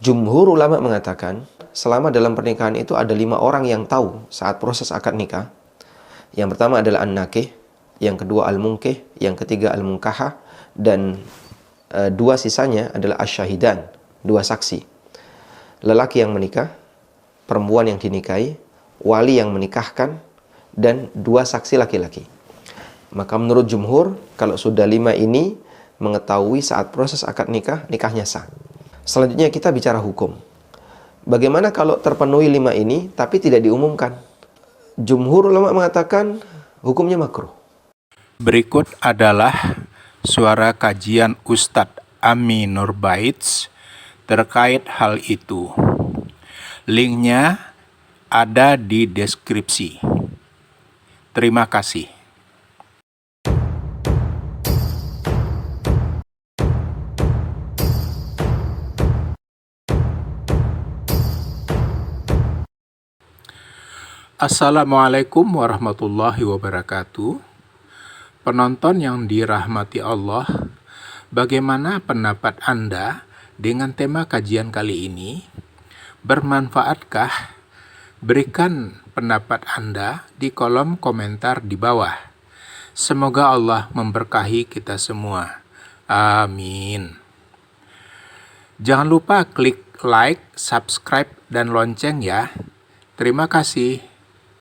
Jumhur ulama mengatakan, selama dalam pernikahan itu ada 5 orang yang tahu saat proses akad nikah. Yang pertama adalah an-nakih, yang kedua al-munkih, yang ketiga al-munkahah, dan dua sisanya adalah asyahidan, dua saksi. Lelaki yang menikah, perempuan yang dinikahi, wali yang menikahkan, dan dua saksi laki-laki. Maka menurut jumhur, kalau sudah 5 ini mengetahui saat proses akad nikah, nikahnya sah. Selanjutnya kita bicara hukum. Bagaimana kalau terpenuhi 5 ini tapi tidak diumumkan? Jumhur ulama mengatakan hukumnya makruh. Berikut adalah suara kajian Ustadz Ami Nurbaits terkait hal itu. Linknya ada di deskripsi. Terima kasih. Assalamualaikum warahmatullahi wabarakatuh. Penonton yang dirahmati Allah, bagaimana pendapat Anda dengan tema kajian kali ini? Bermanfaatkah? Berikan pendapat Anda di kolom komentar di bawah. Semoga Allah memberkahi kita semua. Amin. Jangan lupa klik like, subscribe, dan lonceng ya. Terima kasih.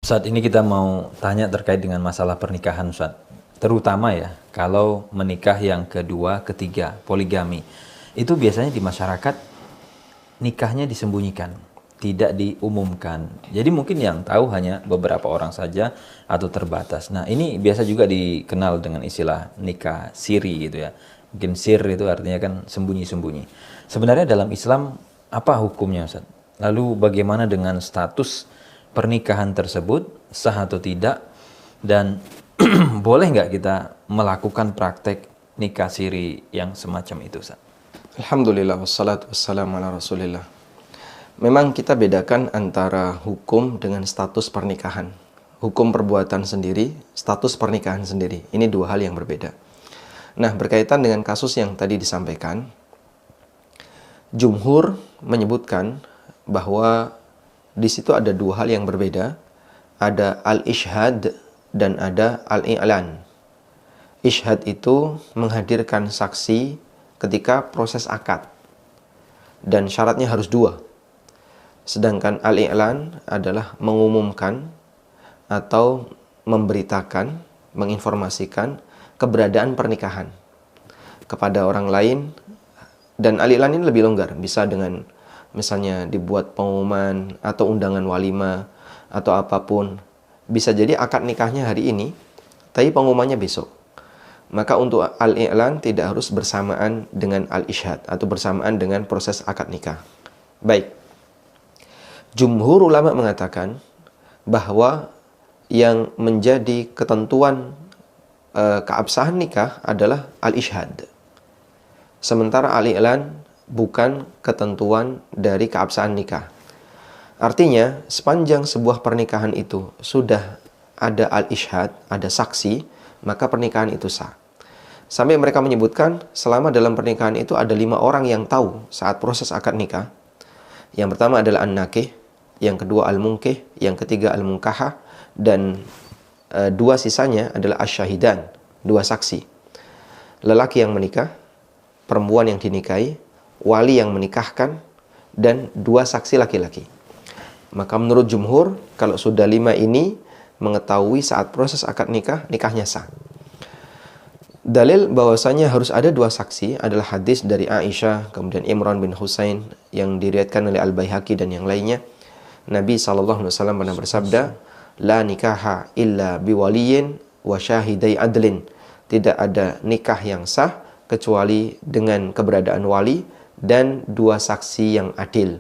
Saat ini kita mau tanya terkait dengan masalah pernikahan, Ustaz. Terutama ya, kalau menikah yang kedua, ketiga, poligami. Itu biasanya di masyarakat nikahnya disembunyikan, tidak diumumkan. Jadi mungkin yang tahu hanya beberapa orang saja atau terbatas. Nah, ini biasa juga dikenal dengan istilah nikah siri gitu ya. Mungkin sir itu artinya kan sembunyi-sembunyi. Sebenarnya dalam Islam apa hukumnya, Ustaz? Lalu bagaimana dengan status pernikahan tersebut, sah atau tidak, dan boleh nggak kita melakukan praktek nikah siri yang semacam itu, Ustaz? Alhamdulillah, wassalatu wassalamu ala rasulillah. Memang kita bedakan antara hukum dengan status pernikahan. Hukum perbuatan sendiri, status pernikahan sendiri. Ini dua hal yang berbeda. Nah, berkaitan dengan kasus yang tadi disampaikan, jumhur menyebutkan bahwa di situ ada dua hal yang berbeda. Ada al-ishhad dan ada al-i'lan. Ishhad itu menghadirkan saksi ketika proses akad. Dan syaratnya harus 2. Sedangkan al-i'lan adalah mengumumkan atau memberitakan, menginformasikan keberadaan pernikahan kepada orang lain. Dan al-i'lan ini lebih longgar, bisa dengan misalnya dibuat pengumuman atau undangan walimah atau apapun. Bisa jadi akad nikahnya hari ini, tapi pengumumannya besok. Maka untuk al-i'lan tidak harus bersamaan dengan al-ishhad atau bersamaan dengan proses akad nikah. Baik. Jumhur ulama mengatakan bahwa yang menjadi ketentuan keabsahan nikah adalah al-ishhad. Sementara al-i'lan bukan ketentuan dari keabsahan nikah. Artinya, sepanjang sebuah pernikahan itu sudah ada al-ishhad, ada saksi, maka pernikahan itu sah. Sampai mereka menyebutkan, selama dalam pernikahan itu ada 5 orang yang tahu saat proses akad nikah. Yang pertama adalah an-nakih, yang kedua al-munkih, yang ketiga al-munkahah, dan dua sisanya adalah asyahidan, dua saksi. Lelaki yang menikah, perempuan yang dinikahi, wali yang menikahkan, dan dua saksi laki-laki. Maka menurut jumhur, kalau sudah 5 ini mengetahui saat proses akad nikah, nikahnya sah. Dalil bahwasanya harus ada 2 saksi adalah hadis dari Aisyah, kemudian Imran bin Husain yang diriwayatkan oleh Al-Baihaqi dan yang lainnya. Nabi SAW pernah bersabda, la nikaha illa biwaliyin wa syahidai adlin. Tidak ada nikah yang sah kecuali dengan keberadaan wali dan 2 saksi yang adil.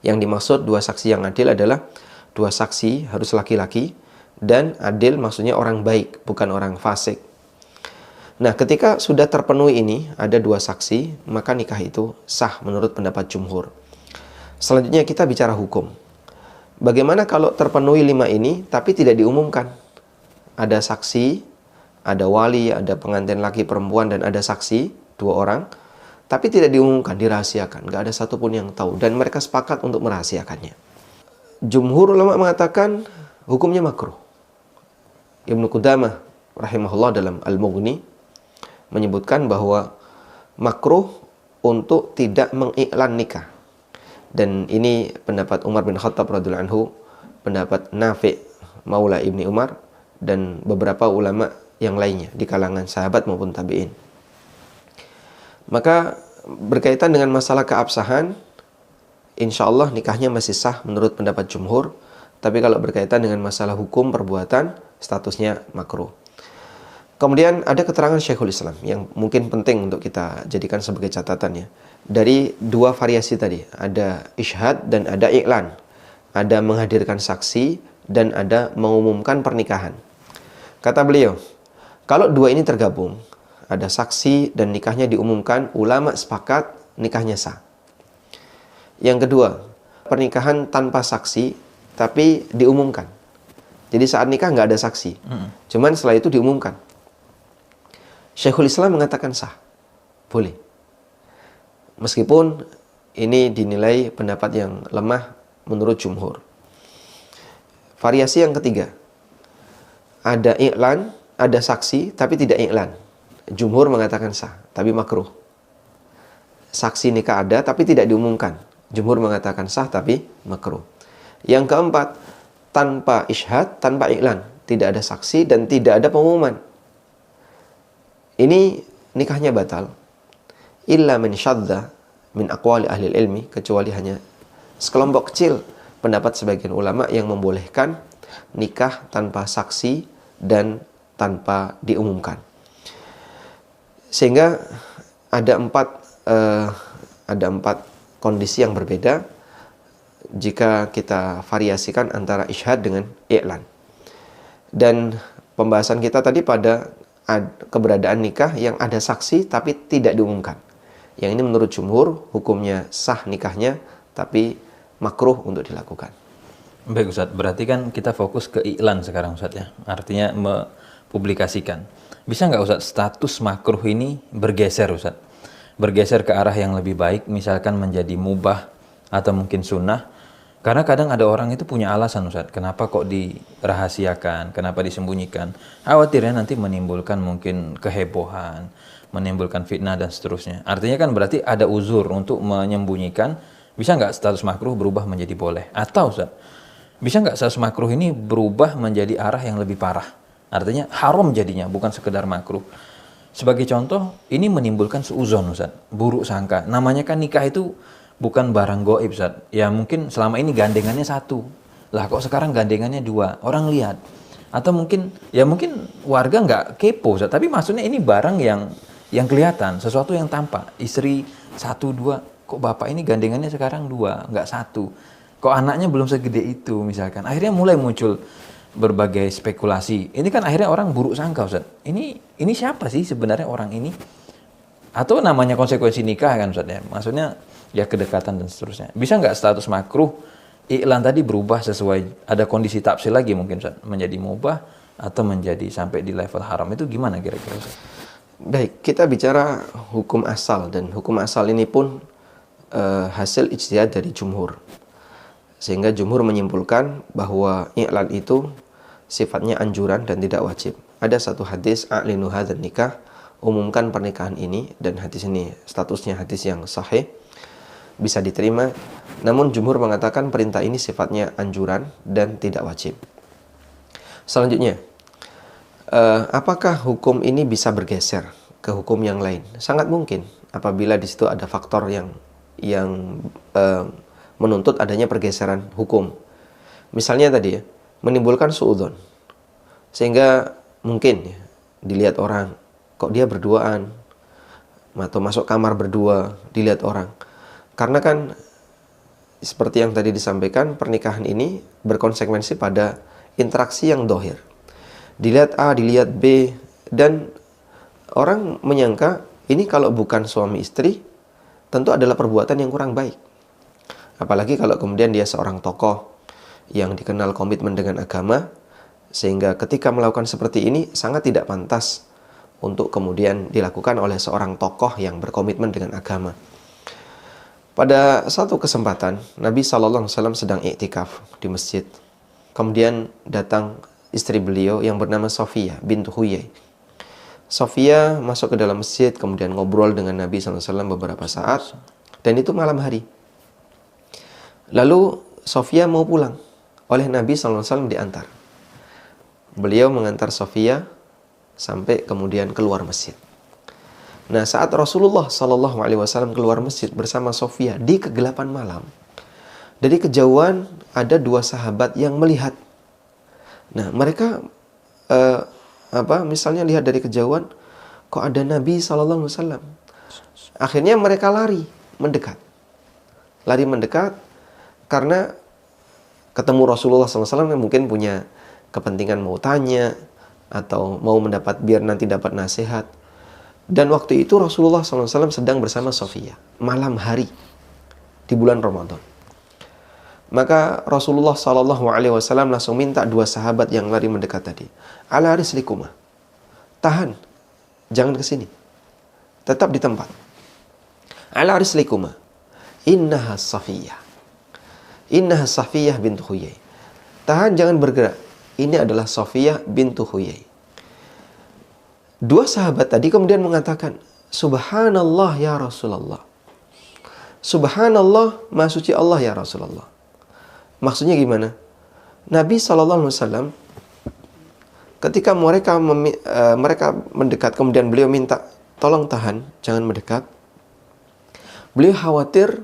Yang dimaksud 2 saksi yang adil adalah 2 saksi harus laki-laki, dan adil maksudnya orang baik, bukan orang fasik. Nah, ketika sudah terpenuhi ini, ada 2 saksi, maka nikah itu sah menurut pendapat jumhur. Selanjutnya kita bicara hukum. Bagaimana kalau terpenuhi 5 ini tapi tidak diumumkan? Ada saksi, ada wali, ada pengantin laki perempuan, dan ada saksi 2 orang. tapi tidak diumumkan, dirahasiakan. Nggak ada satupun yang tahu. Dan mereka sepakat untuk merahasiakannya. Jumhur ulama mengatakan hukumnya makruh. Ibnu Qudamah rahimahullah dalam Al-Mughni menyebutkan bahwa makruh untuk tidak mengiklan nikah. Dan ini pendapat Umar bin Khattab radhiyallahu anhu, pendapat Nafi' Maula Ibni Umar, dan beberapa ulama yang lainnya di kalangan sahabat maupun tabi'in. Maka berkaitan dengan masalah keabsahan, insya Allah nikahnya masih sah menurut pendapat jumhur. Tapi kalau berkaitan dengan masalah hukum perbuatan, statusnya makruh. Kemudian ada keterangan Syekhul Islam yang mungkin penting untuk kita jadikan sebagai catatannya. Dari dua variasi tadi, ada isyhad dan ada i'lan. Ada menghadirkan saksi dan ada mengumumkan pernikahan. Kata beliau, kalau dua ini tergabung, ada saksi dan nikahnya diumumkan, ulama sepakat nikahnya sah. Yang kedua, pernikahan tanpa saksi tapi diumumkan. Jadi saat nikah nggak ada saksi, cuman setelah itu diumumkan. Syekhul Islam mengatakan sah, boleh. Meskipun ini dinilai pendapat yang lemah menurut jumhur. Variasi yang ketiga, ada i'lan, ada saksi tapi tidak i'lan. Jumhur mengatakan sah, tapi makruh. Saksi nikah ada tapi tidak diumumkan. Jumhur mengatakan sah tapi makruh. Yang keempat, tanpa isyhad, tanpa i'lan, tidak ada saksi dan tidak ada pengumuman. Ini nikahnya batal. Illa min syadza min aqwali ahli ilmi, kecuali hanya sekelompok kecil pendapat sebagian ulama yang membolehkan nikah tanpa saksi dan tanpa diumumkan. Sehingga ada empat kondisi yang berbeda jika kita variasikan antara isyhad dengan i'lan. Dan pembahasan kita tadi pada keberadaan nikah yang ada saksi tapi tidak diumumkan. Yang ini menurut jumhur hukumnya sah nikahnya tapi makruh untuk dilakukan. Baik Ustaz, berarti kan kita fokus ke i'lan sekarang Ustaz ya. Artinya mempublikasikan. Bisa nggak Ustaz status makruh ini bergeser Ustaz? Bergeser ke arah yang lebih baik, misalkan menjadi mubah atau mungkin sunnah. Karena kadang ada orang itu punya alasan Ustaz, kenapa kok dirahasiakan, kenapa disembunyikan. Khawatirnya nanti menimbulkan mungkin kehebohan, menimbulkan fitnah dan seterusnya. Artinya kan berarti ada uzur untuk menyembunyikan. Bisa nggak status makruh berubah menjadi boleh? Atau Ustaz, bisa nggak status makruh ini berubah menjadi arah yang lebih parah? Artinya haram jadinya, bukan sekedar makruh. Sebagai contoh, ini menimbulkan suuzon Ustaz, buruk sangka. Namanya kan nikah itu bukan barang goib Ustaz. Ya mungkin selama ini gandengannya satu. Lah kok sekarang gandengannya dua, orang lihat. Atau mungkin warga nggak kepo Ustaz, tapi maksudnya ini barang yang kelihatan, sesuatu yang tampak. Istri satu dua, kok bapak ini gandengannya sekarang dua, nggak satu. Kok anaknya belum segede itu misalkan. Akhirnya mulai muncul berbagai spekulasi. Ini kan akhirnya orang buruk sangka Ustaz. Ini siapa sih sebenarnya orang ini? Atau namanya konsekuensi nikah kan Ustaz ya. Maksudnya ya kedekatan dan seterusnya. Bisa nggak status makruh i'lan tadi berubah sesuai ada kondisi tafsir lagi mungkin Ustaz, menjadi mubah atau menjadi sampai di level haram, itu gimana kira-kira Ustaz? Baik, kita bicara hukum asal, dan hukum asal ini pun hasil ijtihad dari jumhur. Sehingga jumhur menyimpulkan bahwa i'lan itu sifatnya anjuran dan tidak wajib. Ada satu hadis, a'linu hadzal nikah, umumkan pernikahan ini, dan hadis ini statusnya hadis yang sahih, bisa diterima. Namun jumhur mengatakan perintah ini sifatnya anjuran dan tidak wajib. Selanjutnya, apakah hukum ini bisa bergeser ke hukum yang lain? Sangat mungkin apabila di situ ada faktor yang menuntut adanya pergeseran hukum. Misalnya tadi ya, menimbulkan suudzon. Sehingga mungkin ya, dilihat orang, kok dia berduaan, atau masuk kamar berdua, dilihat orang. Karena kan seperti yang tadi disampaikan, pernikahan ini berkonsekuensi pada interaksi yang dohir. Dilihat A, dilihat B, dan orang menyangka ini kalau bukan suami istri, tentu adalah perbuatan yang kurang baik. Apalagi kalau kemudian dia seorang tokoh yang dikenal komitmen dengan agama, sehingga ketika melakukan seperti ini sangat tidak pantas untuk kemudian dilakukan oleh seorang tokoh yang berkomitmen dengan agama. Pada satu kesempatan, Nabi SAW sedang iktikaf di masjid. Kemudian datang istri beliau yang bernama Sofiyah bintu Huyai. Sofiyah masuk ke dalam masjid, kemudian ngobrol dengan Nabi SAW beberapa saat, dan itu malam hari. Lalu Sofiyah mau pulang, oleh Nabi SAW diantar. Beliau mengantar Sofiyah sampai kemudian keluar masjid. Nah, saat Rasulullah SAW keluar masjid bersama Sofiyah di kegelapan malam, dari kejauhan ada dua sahabat yang melihat. Nah, mereka misalnya lihat dari kejauhan, kok ada Nabi SAW. Akhirnya mereka lari mendekat karena ketemu Rasulullah SAW yang mungkin punya kepentingan mau tanya atau mau mendapat, biar nanti dapat nasihat. Dan waktu itu Rasulullah SAW sedang bersama Sofiyah malam hari di bulan Ramadan. Maka Rasulullah SAW langsung minta dua sahabat yang lari mendekat tadi, ala rislikuma, tahan, jangan ke sini, tetap di tempat. Ala rislikuma, innaha Safiyah bintu Huyai. Tahan, jangan bergerak. Ini adalah Safiyah bintu Huyai. Dua sahabat tadi kemudian mengatakan, Subhanallah ya Rasulullah. Subhanallah, Maha Suci Allah ya Rasulullah. Maksudnya gimana? Nabi SAW ketika mereka mendekat, kemudian beliau minta, tolong tahan, jangan mendekat. Beliau khawatir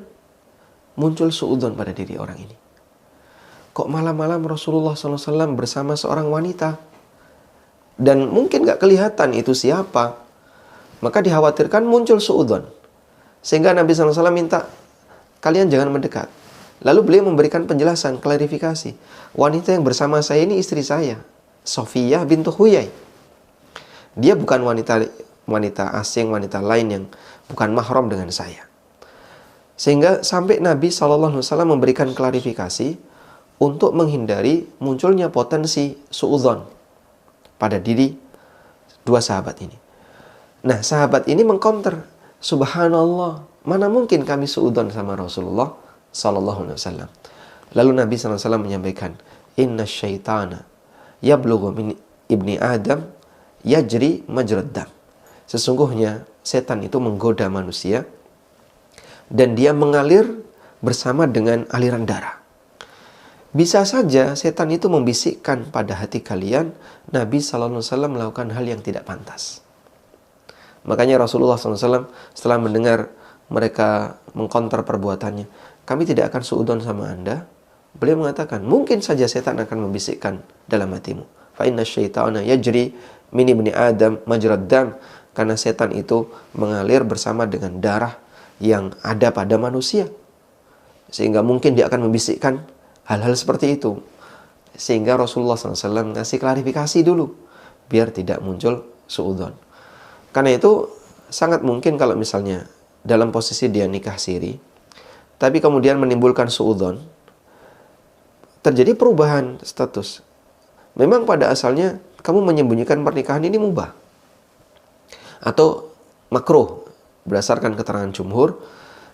muncul suudzon pada diri orang ini. Kok malam-malam Rasulullah SAW bersama seorang wanita? Dan mungkin gak kelihatan itu siapa. Maka dikhawatirkan muncul suudzon. Sehingga Nabi SAW minta, kalian jangan mendekat. Lalu beliau memberikan penjelasan, klarifikasi. Wanita yang bersama saya ini istri saya, Sofiyah bintu Huyai. Dia bukan wanita asing, wanita lain yang bukan mahram dengan saya. Sehingga sampai Nabi SAW memberikan klarifikasi untuk menghindari munculnya potensi suudzon pada diri dua sahabat ini. Nah, sahabat ini mengcounter, Subhanallah, mana mungkin kami suudzon sama Rasulullah SAW. Lalu Nabi SAW menyampaikan, Inna syaitana yablughu min ibni Adam yajri majrad dam. Sesungguhnya setan itu menggoda manusia dan dia mengalir bersama dengan aliran darah. Bisa saja setan itu membisikkan pada hati kalian, Nabi SAW melakukan hal yang tidak pantas. Makanya Rasulullah SAW setelah mendengar mereka mengkonter perbuatannya, kami tidak akan suudzon sama anda. Beliau mengatakan, mungkin saja setan akan membisikkan dalam hatimu. Fa inna syaitana yajri min ibni Adam majrad dam. Karena setan itu mengalir bersama dengan darah yang ada pada manusia. Sehingga mungkin dia akan membisikkan hal-hal seperti itu. Sehingga Rasulullah SAW ngasih klarifikasi dulu, biar tidak muncul suudzon. Karena itu sangat mungkin kalau misalnya dalam posisi dia nikah siri, tapi kemudian menimbulkan suudzon, terjadi perubahan status. Memang pada asalnya kamu menyembunyikan pernikahan ini mubah atau makruh berdasarkan keterangan jumhur,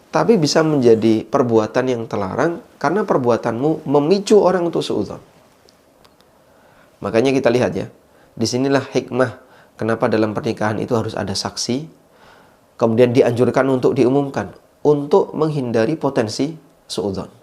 tapi bisa menjadi perbuatan yang terlarang karena perbuatanmu memicu orang untuk suudzon. Makanya kita lihat ya, disinilah hikmah kenapa dalam pernikahan itu harus ada saksi, kemudian dianjurkan untuk diumumkan, untuk menghindari potensi suudzon.